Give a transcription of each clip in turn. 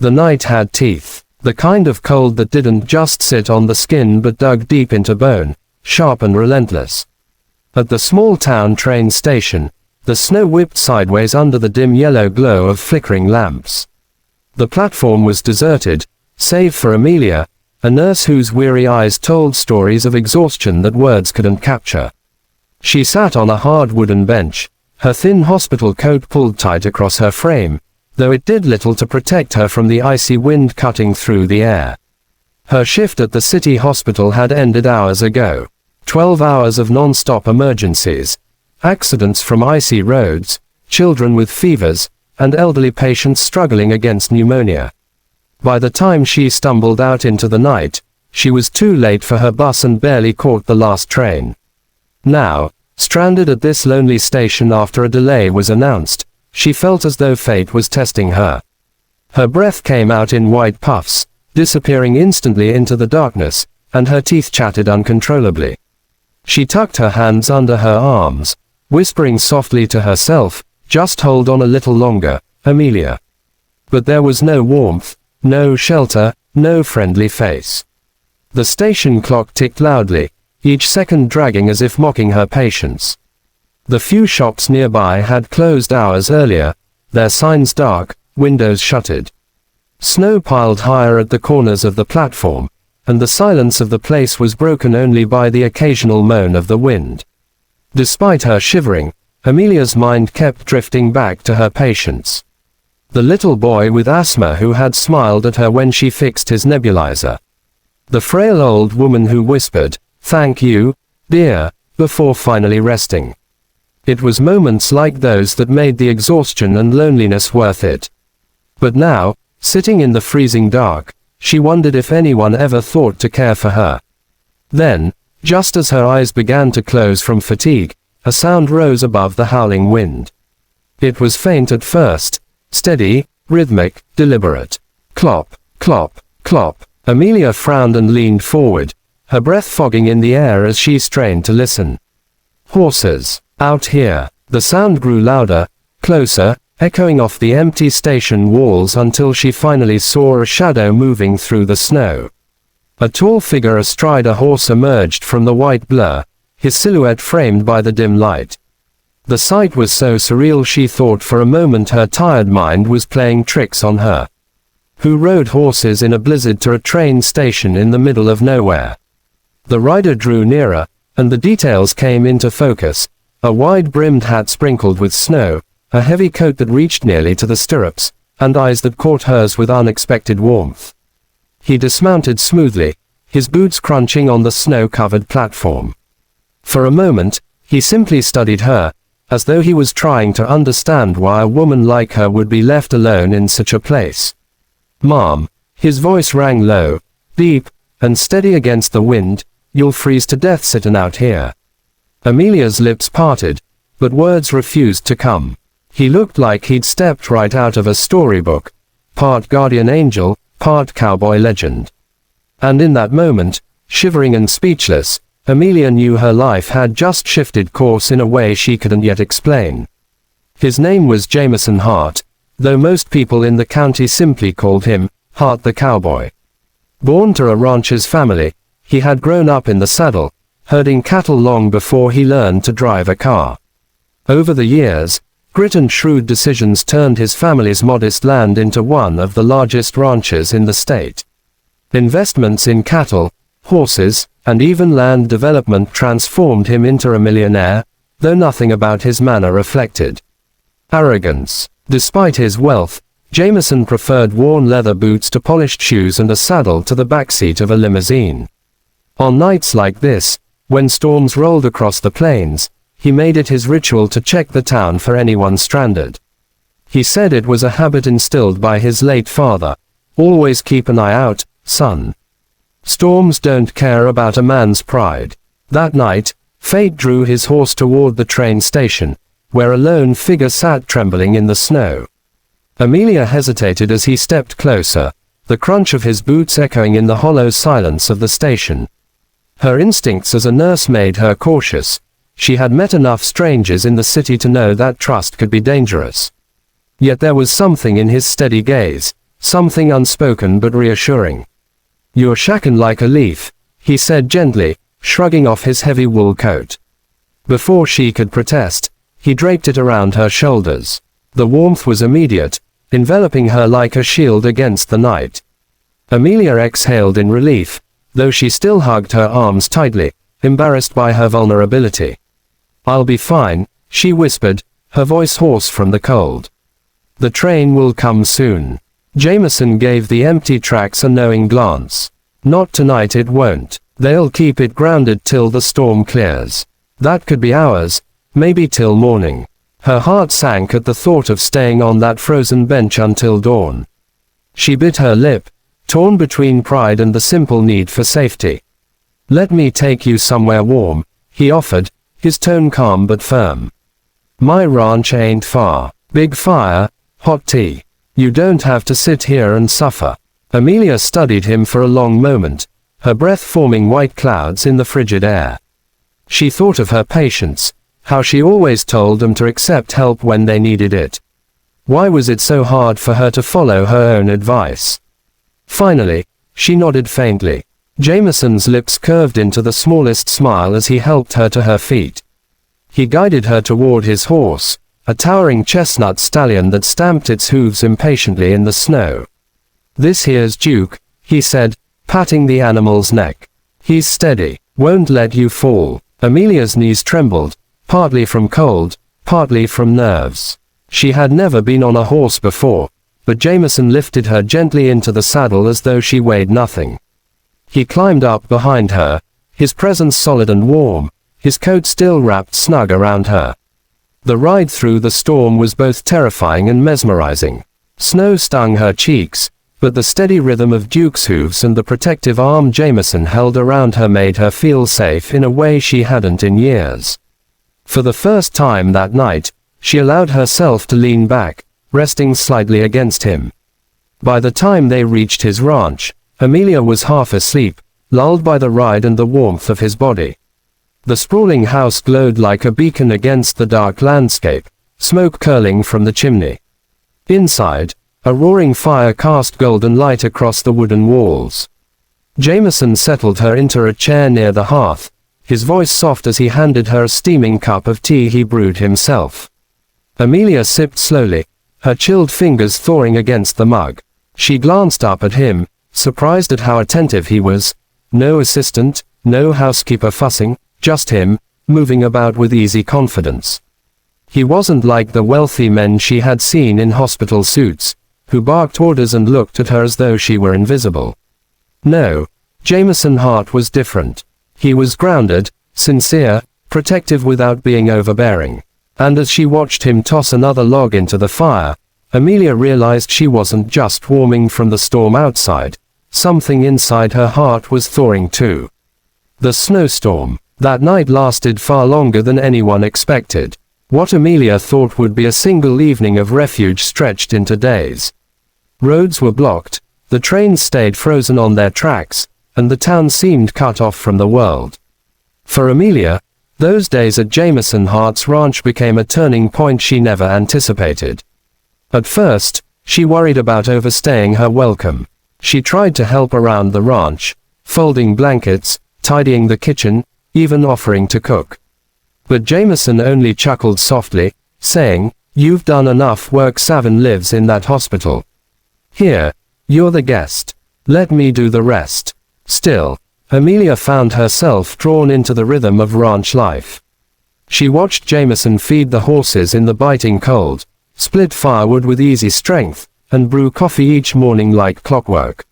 The night had teeth. The kind of cold that didn't just sit on the skin but dug deep into bone, sharp and relentless. At the small town train station, the snow whipped sideways under the dim yellow glow of flickering lamps. The platform was deserted, save for Amelia, a nurse whose weary eyes told stories of exhaustion that words couldn't capture. She sat on a hard wooden bench, her thin hospital coat pulled tight across her frame, though it did little to protect her from the icy wind cutting through the air. Her shift at the city hospital had ended hours ago. 12 hours of non-stop emergencies, accidents from icy roads, children with fevers, and elderly patients struggling against pneumonia. By the time she stumbled out into the night, she was too late for her bus and barely caught the last train. Now, stranded at this lonely station after a delay was announced, she felt as though fate was testing her. Her breath came out in wide puffs, disappearing instantly into the darkness, and her teeth chattered uncontrollably. She tucked her hands under her arms, whispering softly to herself, "Just hold on a little longer, Amelia." But there was no warmth, no shelter, no friendly face. The station clock ticked loudly, each second dragging as if mocking her patience. The few shops nearby had closed hours earlier, their signs dark, windows shuttered. Snow piled higher at the corners of the platform, and the silence of the place was broken only by the occasional moan of the wind. Despite her shivering, Amelia's mind kept drifting back to her patients. The little boy with asthma who had smiled at her when she fixed his nebulizer. The frail old woman who whispered, "Thank you, dear," before finally resting. It was moments like those that made the exhaustion and loneliness worth it. But now, sitting in the freezing dark, she wondered if anyone ever thought to care for her. Then, just as her eyes began to close from fatigue, a sound rose above the howling wind. It was faint at first, steady, rhythmic, deliberate. Clop, clop, clop. Amelia frowned and leaned forward, her breath fogging in the air as she strained to listen. Horses. Out here. The sound grew louder, closer, echoing off the empty station walls until she finally saw a shadow moving through the snow. A tall figure astride a horse emerged from the white blur, his silhouette framed by the dim light. The sight was so surreal she thought for a moment her tired mind was playing tricks on her. Who rode horses in a blizzard to a train station in the middle of nowhere? The rider drew nearer, and the details came into focus: a wide-brimmed hat sprinkled with snow, a heavy coat that reached nearly to the stirrups, and eyes that caught hers with unexpected warmth. He dismounted smoothly, his boots crunching on the snow-covered platform. For a moment, he simply studied her, as though he was trying to understand why a woman like her would be left alone in such a place. "Ma'am," his voice rang low, deep, and steady against the wind, "you'll freeze to death sitting out here." Amelia's lips parted, but words refused to come. He looked like he'd stepped right out of a storybook, part guardian angel, part cowboy legend. And in that moment, shivering and speechless, Amelia knew her life had just shifted course in a way she couldn't yet explain. His name was Jameson Hart, though most people in the county simply called him Hart the Cowboy. Born to a rancher's family, he had grown up in the saddle, herding cattle long before he learned to drive a car. Over the years, grit and shrewd decisions turned his family's modest land into one of the largest ranches in the state. Investments in cattle, horses, and even land development transformed him into a millionaire, though nothing about his manner reflected arrogance. Despite his wealth, Jameson preferred worn leather boots to polished shoes and a saddle to the backseat of a limousine. On nights like this, when storms rolled across the plains, he made it his ritual to check the town for anyone stranded. He said it was a habit instilled by his late father: "Always keep an eye out, son. Storms don't care about a man's pride." That night, fate drew his horse toward the train station, where a lone figure sat trembling in the snow. Amelia hesitated as he stepped closer, the crunch of his boots echoing in the hollow silence of the station. Her instincts as a nurse made her cautious. She had met enough strangers in the city to know that trust could be dangerous. Yet there was something in his steady gaze, something unspoken but reassuring. "You're shaken like a leaf," he said gently, shrugging off his heavy wool coat. Before she could protest, he draped it around her shoulders. The warmth was immediate, enveloping her like a shield against the night. Amelia exhaled in relief, though she still hugged her arms tightly, embarrassed by her vulnerability. "I'll be fine," she whispered, her voice hoarse from the cold. "The train will come soon." Jameson gave the empty tracks a knowing glance. "Not tonight, it won't. They'll keep it grounded till the storm clears. That could be hours, maybe till morning." Her heart sank at the thought of staying on that frozen bench until dawn. She bit her lip, torn between pride and the simple need for safety. "Let me take you somewhere warm," he offered, his tone calm but firm. "My ranch ain't far. Big fire, hot tea. You don't have to sit here and suffer." Amelia studied him for a long moment, her breath forming white clouds in the frigid air. She thought of her patients, how she always told them to accept help when they needed it. Why was it so hard for her to follow her own advice? Finally, she nodded faintly. Jameson's lips curved into the smallest smile as he helped her to her feet. He guided her toward his horse, a towering chestnut stallion that stamped its hooves impatiently in the snow. "This here's Duke," he said, patting the animal's neck. "He's steady, won't let you fall." Amelia's knees trembled, partly from cold, partly from nerves. She had never been on a horse before, but Jameson lifted her gently into the saddle as though she weighed nothing. He climbed up behind her, his presence solid and warm, his coat still wrapped snug around her. The ride through the storm was both terrifying and mesmerizing. Snow stung her cheeks, but the steady rhythm of Duke's hooves and the protective arm Jameson held around her made her feel safe in a way she hadn't in years. For the first time that night, she allowed herself to lean back, resting slightly against him. By the time they reached his ranch, Amelia was half asleep, lulled by the ride and the warmth of his body. The sprawling house glowed like a beacon against the dark landscape, smoke curling from the chimney. Inside, a roaring fire cast golden light across the wooden walls. Jameson settled her into a chair near the hearth, his voice soft as he handed her a steaming cup of tea he brewed himself. Amelia sipped slowly, her chilled fingers thawing against the mug. She glanced up at him, surprised at how attentive he was. No assistant, no housekeeper fussing, just him, moving about with easy confidence. He wasn't like the wealthy men she had seen in hospital suits, who barked orders and looked at her as though she were invisible. No, Jameson Hart was different. He was grounded, sincere, protective without being overbearing. And as she watched him toss another log into the fire, Amelia realized she wasn't just warming from the storm outside. Something inside her heart was thawing too. The snowstorm that night lasted far longer than anyone expected. What Amelia thought would be a single evening of refuge stretched into days. Roads were blocked, the trains stayed frozen on their tracks, and the town seemed cut off from the world. For Amelia, those days at Jameson Hart's ranch became a turning point she never anticipated. At first, she worried about overstaying her welcome. She tried to help around the ranch, folding blankets, tidying the kitchen, even offering to cook. But Jameson only chuckled softly, saying, "You've done enough work. Savin lives in that hospital. Here, you're the guest. Let me do the rest." Still, Amelia found herself drawn into the rhythm of ranch life. She watched Jameson feed the horses in the biting cold, split firewood with easy strength, and brew coffee each morning like clockwork.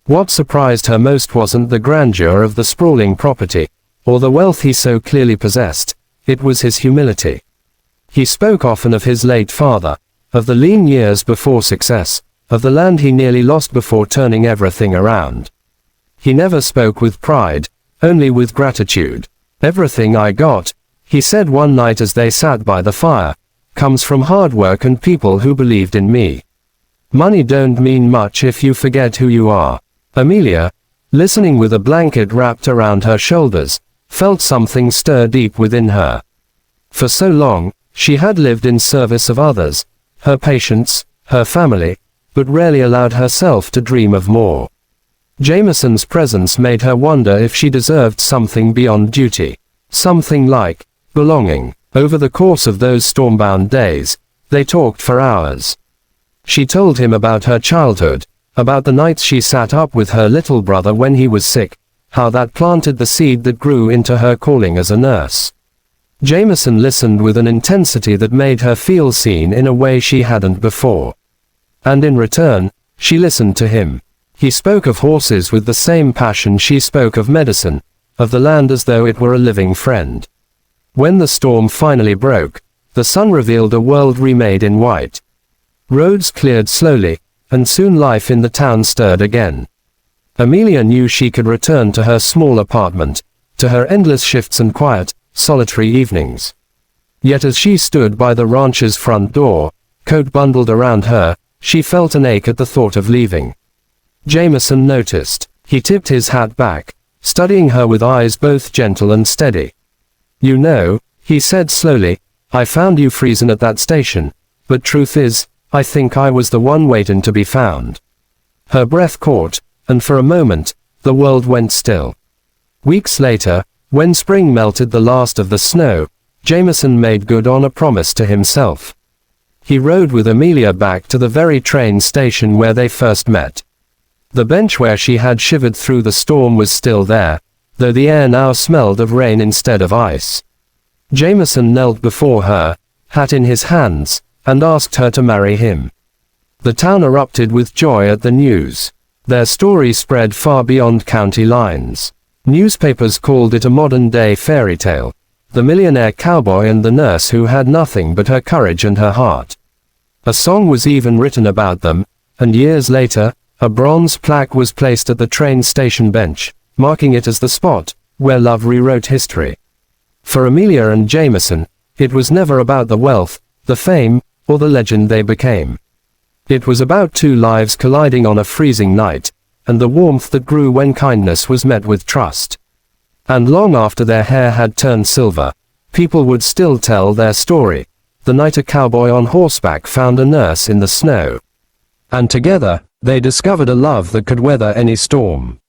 What surprised her most wasn't the grandeur of the sprawling property, or the wealth he so clearly possessed. It was his humility. He spoke often of his late father, of the lean years before success, of the land he nearly lost before turning everything around. He never spoke with pride, only with gratitude. "Everything I got," he said one night as they sat by the fire, "comes from hard work and people who believed in me. Money don't mean much if you forget who you are." Amelia, listening with a blanket wrapped around her shoulders, felt something stir deep within her. For so long, she had lived in service of others, her patients, her family, but rarely allowed herself to dream of more. Jameson's presence made her wonder if she deserved something beyond duty. Something like belonging. Over the course of those stormbound days, they talked for hours. She told him about her childhood, about the nights she sat up with her little brother when he was sick, how that planted the seed that grew into her calling as a nurse. Jameson listened with an intensity that made her feel seen in a way she hadn't before. And in return, she listened to him. He spoke of horses with the same passion she spoke of medicine, of the land as though it were a living friend. When the storm finally broke, the sun revealed a world remade in white. Roads cleared slowly, and soon life in the town stirred again. Amelia knew she could return to her small apartment, to her endless shifts and quiet, solitary evenings. Yet as she stood by the ranch's front door, coat bundled around her, she felt an ache at the thought of leaving. Jameson noticed. He tipped his hat back, studying her with eyes both gentle and steady. "You know," he said slowly, "I found you freezing at that station, but truth is, I think I was the one waiting to be found." Her breath caught, and for a moment, the world went still. Weeks later, when spring melted the last of the snow, Jameson made good on a promise to himself. He rode with Amelia back to the very train station where they first met. The bench where she had shivered through the storm was still there, though the air now smelled of rain instead of ice. Jameson knelt before her, hat in his hands, and asked her to marry him. The town erupted with joy at the news. Their story spread far beyond county lines. Newspapers called it a modern-day fairy tale, the millionaire cowboy and the nurse who had nothing but her courage and her heart. A song was even written about them, and years later, a bronze plaque was placed at the train station bench, marking it as the spot where love rewrote history. For Amelia and Jameson, it was never about the wealth, the fame, or the legend they became. It was about two lives colliding on a freezing night, and the warmth that grew when kindness was met with trust. And long after their hair had turned silver, people would still tell their story, the night a cowboy on horseback found a nurse in the snow. And together, they discovered a love that could weather any storm.